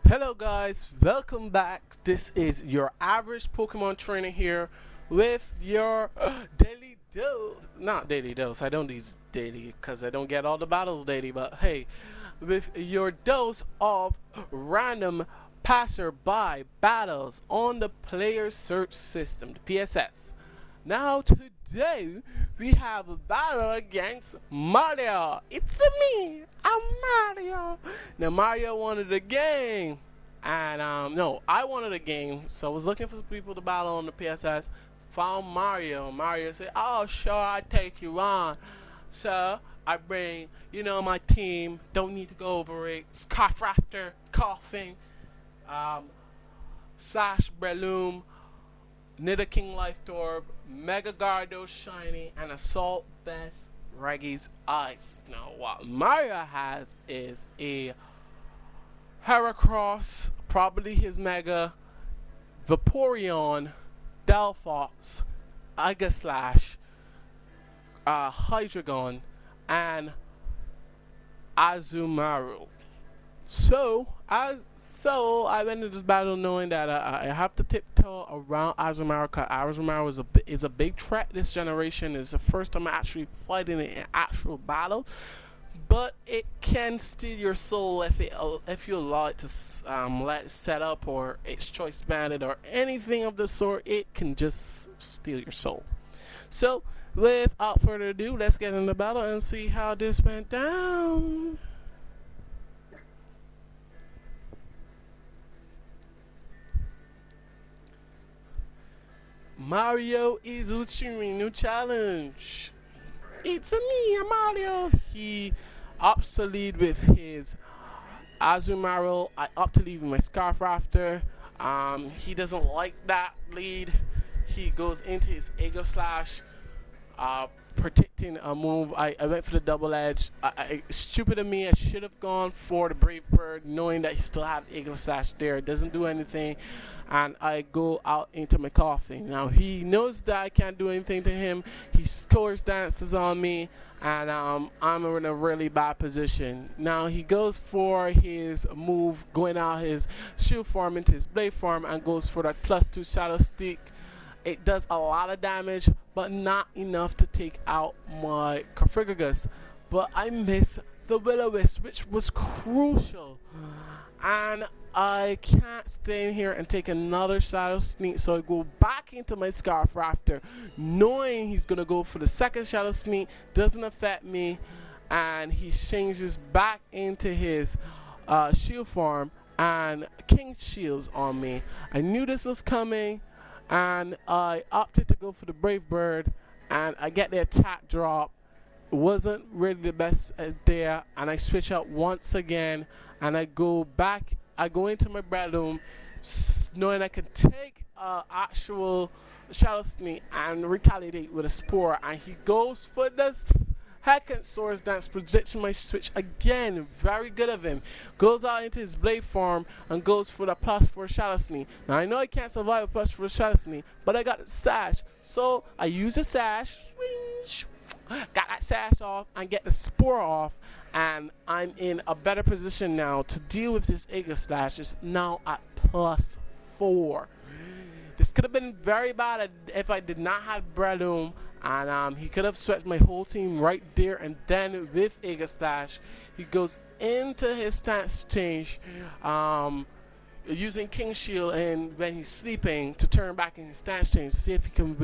Hello guys, welcome back. This is your average Pokemon trainer here with your daily dose. Not daily dose, I don't do daily because I don't get all the battles daily, but hey, with your dose of random passerby battles on the player search system, the PSS. Now today we have a battle against Mario. It's me, I'm Mario. Now Mario wanted a game, and no, I wanted a game. So I was looking for people to battle on the PSS. Found Mario. Mario said, "Oh sure, I take you on." So I bring, my team. Don't need to go over it. Scarf Raptor, Coughing, Slash Breloom, Nidoking King Life Orb, Mega Gardo Shiny, and Assault Best Reggie's Ice. Now, what Mario has is a Heracross, probably his Mega, Vaporeon, Delphox, Slash, Hydreigon, and Azumarill. So I went into this battle knowing that I have to tiptoe around Azumarill, because Azumarill is a big threat this generation. It's the first time I'm actually fighting it in actual battle, but it can steal your soul if you allow it to let it set up, or its choice banded, or anything of the sort. It can just steal your soul. So without further ado, let's get in the battle and see how this went down. Mario is issuing new challenge. It's me, Mario. He opts to lead with his Azumarill. I opt to lead with my Scarf Raptor. He doesn't like that lead. He goes into his Ego Slash, protecting a move. I went for the double edge. Stupid of me, I should have gone for the Brave Bird, knowing that he still had Ego Slash there. It doesn't do anything. And I go out into my Coughing. Now he knows that I can't do anything to him. He scores dances on me, and I'm in a really bad position. Now he goes for his move, going out his shield form into his blade form, and goes for that +2 Shadow Stick. It does a lot of damage, but not enough to take out my Cofagrigus. But I miss the Will-O-Wisp, which was crucial. And I can't stay in here and take another Shadow Sneak, so I go back into my Scarf Raptor, knowing he's going to go for the second Shadow Sneak. Doesn't affect me, and he changes back into his shield form, and King Shields on me. I knew this was coming, and I opted to go for the Brave Bird, and I get the attack drop. Wasn't really the best there, and I switch out once again, and I go into my Breloom, knowing I can take actual Shadow Sneak and retaliate with a Spore, and he goes for the Heckin Swords Dance, projecting my switch again. Very good of him. Goes out into his Blade form and goes for the +4 Shadow Sneak. Now I know I can't survive a +4 Shadow Sneak, but I got the Sash, so I use the Sash, got that Sash off and get the Spore off, and I'm in a better position now to deal with this Ego Slash. It's now at +4. This could have been very bad if I did not have Breloom, and he could have swept my whole team right there and then with Ego Slash. He goes into his stance change, using King Shield, and when he's sleeping to turn back in his stance change to see if he can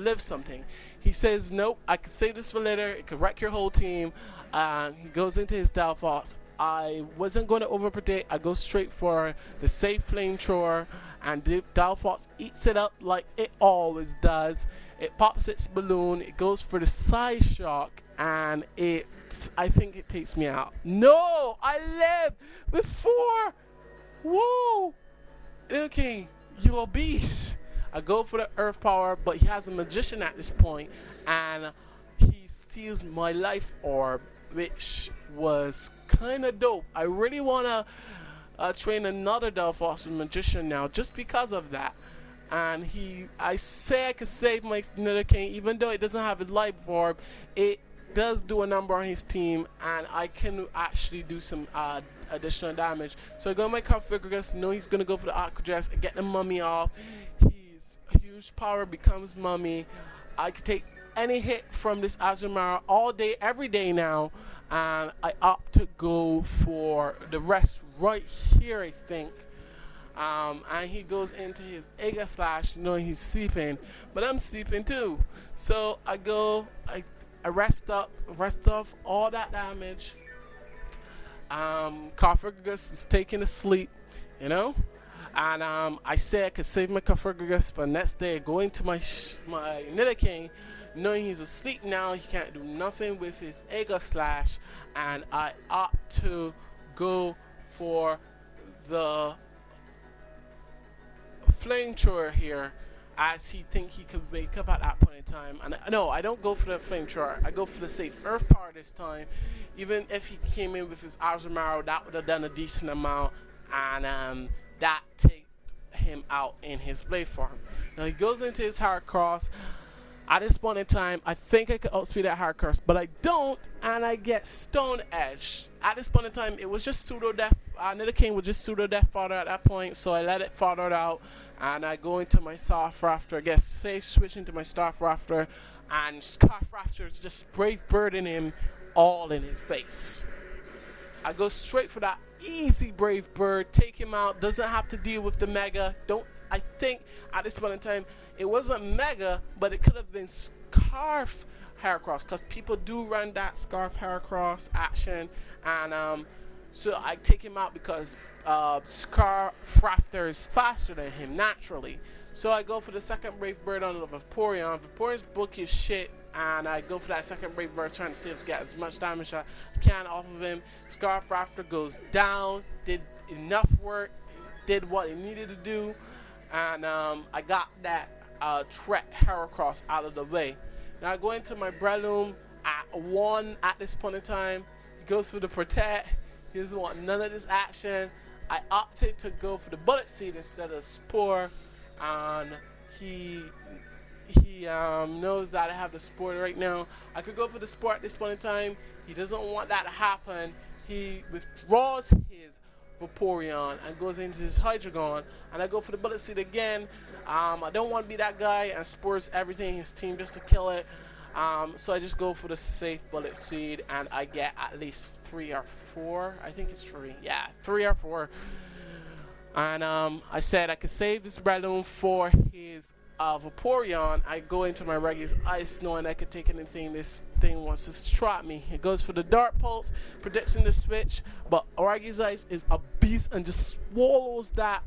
live something. He says, nope, I can save this for later. It could wreck your whole team. He goes into his Delphox. I wasn't going to overprotect. I go straight for the safe Flamethrower, and the Delphox eats it up like it always does. It pops its balloon. It goes for the Side Shock, and I think it takes me out. No, I live with 4. Whoa, Little King, you a beast. I go for the Earth Power, but he has a Magician at this point, and he steals my Life Orb, which was kind of dope. I really want to train another Delphox with Magician now, just because of that. And I say I could save my Nidoking King, even though it doesn't have a Life Orb. It does do a number on his team, and I can actually do some additional damage. So I go my Configuragus, know he's gonna go for the Aqua Dress and get the mummy off. He's huge power becomes mummy. I can take any hit from this Azumarill all day, every day now, and I opt to go for the rest right here, I think. And he goes into his Ega Slash knowing he's sleeping, but I'm sleeping too. So I go, I rest off all that damage. Configuragus is taking a sleep, you know, and I say I could save my Configuragus for the next day. Go into my Nidoking, knowing he's asleep now. He can't do nothing with his Ega Slash, and I opt to go for the Flamethrower here, as he think he could wake up at that point in time. And no, I don't go for the Flamethrower. I go for the safe Earth Power this time. Even if he came in with his Azumarill, that would have done a decent amount, and that take him out in his Blade Form. Now he goes into his Heracross. At this point in time, I think I could outspeed that Heracross, but I don't, and I get Stone Edge. At this point in time, it was just pseudo death. Nidoking was just pseudo death fodder at that point, so I let it fodder out, and I go into my Soft Rafter. I get safe switch into my Soft Rafter, and Soft Rafter is just Brave Birding him all in his face. I go straight for that easy Brave Bird, take him out, doesn't have to deal with the Mega. I think at this point in time, it wasn't Mega, but it could have been Scarf Heracross, because people do run that Scarf Heracross action, and so I take him out because Scarf Rafter is faster than him naturally. So I go for the second Brave Bird on the Vaporeon. Vaporeon's bulky as shit, and I go for that second Brave Bird, trying to see if I get as much damage as I can off of him. Scarf Rafter goes down, did enough work, did what it needed to do, and I got that Trek Heracross out of the way. Now I go into my Breloom at 1 at this point in time. He goes for the Protect. He doesn't want none of this action. I opted to go for the Bullet Seed instead of Spore, and he knows that I have the Spore right now. I could go for the Spore at this point in time. He doesn't want that to happen. He withdraws his Vaporeon and goes into his Hydreigon, and I go for the Bullet Seed again. I don't want to be that guy and spores everything in his team just to kill it. So I just go for the safe Bullet Seed, and I get at least 3 or 4. I think it's 3. Yeah, 3 or 4. And I said I could save this Breloom for his Vaporeon. I go into my Regis Ice knowing I could take anything this thing wants to trap me. It goes for the Dark Pulse, predicting the switch, but Regis Ice is a beast and just swallows that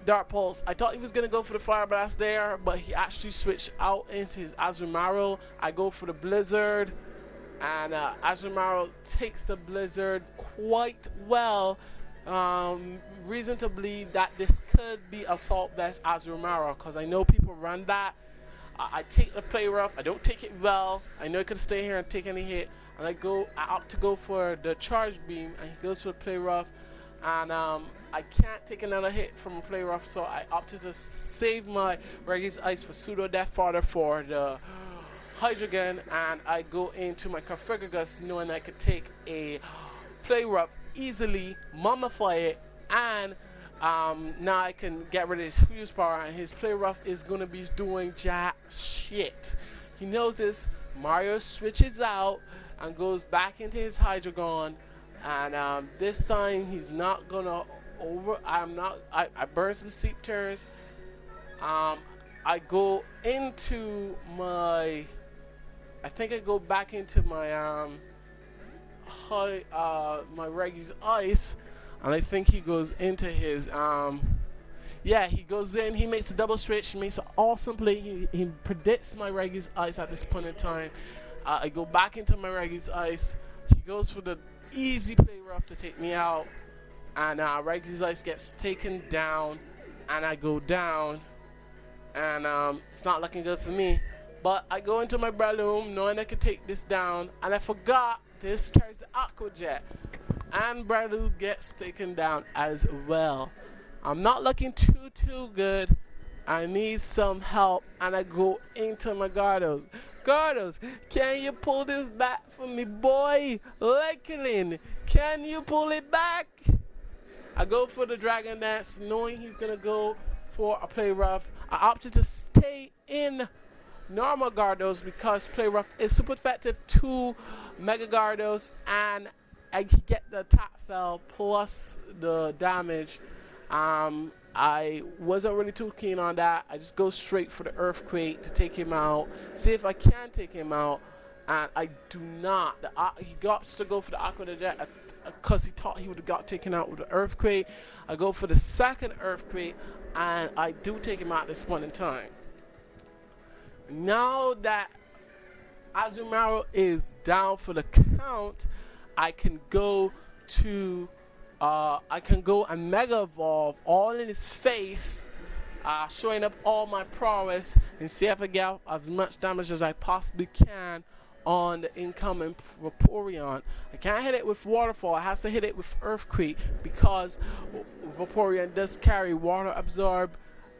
Dark Pulse. I thought he was gonna go for the Fire Blast there, but he actually switched out into his Azumarill. I go for the Blizzard, and Azumarill takes the Blizzard quite well. Reason to believe that this could be Assault Vest Azumarill, because I know people run that. I take the Play Rough. I don't take it well. I know I could stay here and take any hit, and I opt to go for the Charge Beam, and he goes for the Play Rough, and I can't take another hit from a Play Rough, so I opted to save my Regis Ice for pseudo death fodder for the Hydreigon, and I go into my Configuragus knowing I could take a Play Rough easily, mummify it, and now I can get rid of his Fuse Power, and his Play Rough is going to be doing jack shit. He knows this. Mario switches out and goes back into his Hydreigon, and this time he's not going to I burn some Sleep Turns. I go into my, I think I go back into my my Regis Ice, and I think he goes into his yeah, he goes in, he makes a double switch, he makes an awesome play. He predicts my Regis Ice at this point in time. I go back into my Regis Ice. He goes for the easy Play Rough to take me out, and Regis Ice gets taken down, and I go down, and it's not looking good for me. But I go into my Breloom knowing I could take this down, and I forgot this carries the Aqua Jet, and Breloom gets taken down as well. I'm not looking too good, I need some help, and I go into my Gardos. Gardos, can you pull this back for me, boy? Lekelin, can you pull it back? I go for the Dragon Dance, knowing he's gonna go for a play rough. I opted to stay in normal Gardos because play rough is super effective to Mega Gardos, and I get the attack fell plus the damage. I wasn't really too keen on that. I just go straight for the Earthquake to take him out, see if I can take him out, and I do not. He got to go for the Aqua Jet because he thought he would have got taken out with the Earthquake. I go for the second Earthquake, and I do take him out at this point in time. Now that Azumarill is down for the count, I can go and Mega Evolve all in his face, showing up all my prowess, and see if I get as much damage as I possibly can on the incoming Vaporeon. I can't hit it with Waterfall. I have to hit it with Earthquake because Vaporeon does carry Water Absorb.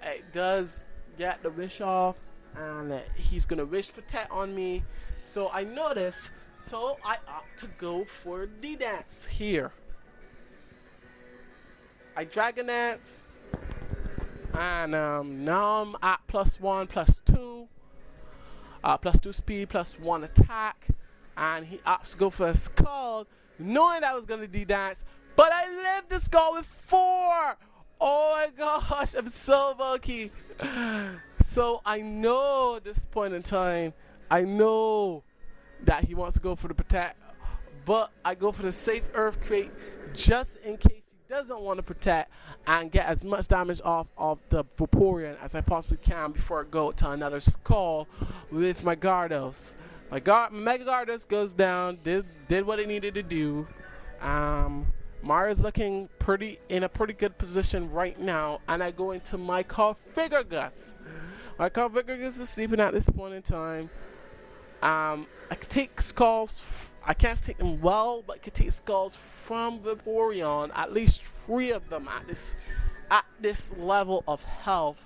It does get the Wish off, and he's gonna Wish Protect on me. So I know this, so I opt to go for D-Dance here. I Dragon Dance, and now I'm at +1, +2, +2 speed, +1 attack, and he opts to go for a Scald, knowing that I was going to D-Dance, but I lived the Scald with 4! Oh my gosh, I'm so lucky. So I know at this point in time, I know that he wants to go for the Protect, but I go for the safe Earthquake just in case doesn't want to protect, and get as much damage off of the Vaporeon as I possibly can before I go to another Skull with my Gardos. My Mega Gardos goes down, did what it needed to do. Mario's looking in a pretty good position right now, and I go into my Configuragus. My Configuragus is sleeping at this point in time. I can take Skulls. I can't take them well, but I can take Skulls from Vaporeon, at least 3 of them at this level of health,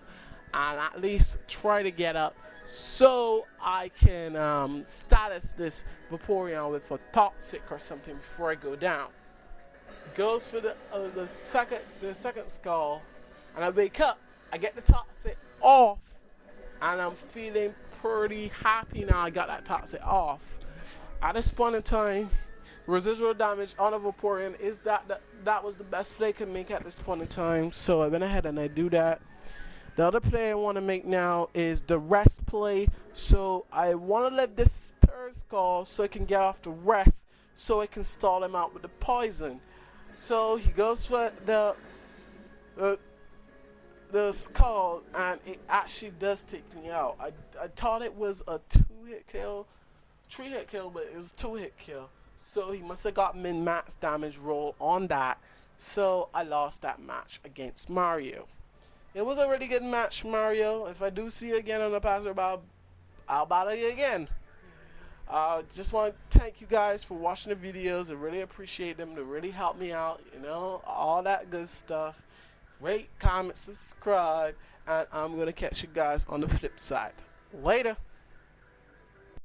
and at least try to get up so I can status this Vaporeon with a Toxic or something before I go down. Goes for the second Skull, and I wake up. I get the Toxic off, and I'm feeling pretty happy now. I got that Toxic off. At this point in time, residual damage on a Vaporeon is that was the best play I can make at this point in time. So I went ahead and I do that. The other play I want to make now is the rest play. So I want to let this third Skull so I can get off the rest, so I can stall him out with the poison. So he goes for the Skull, and it actually does take me out. I thought it was a 2-hit kill. 3-hit kill, but it was 2-hit kill. So he must have got min-max damage roll on that. So I lost that match against Mario. It was a really good match, Mario. If I do see you again on the Passby, I'll battle you again. Just want to thank you guys for watching the videos. I really appreciate them. They really help me out, you know, all that good stuff. Rate, comment, subscribe, and I'm going to catch you guys on the flip side. Later.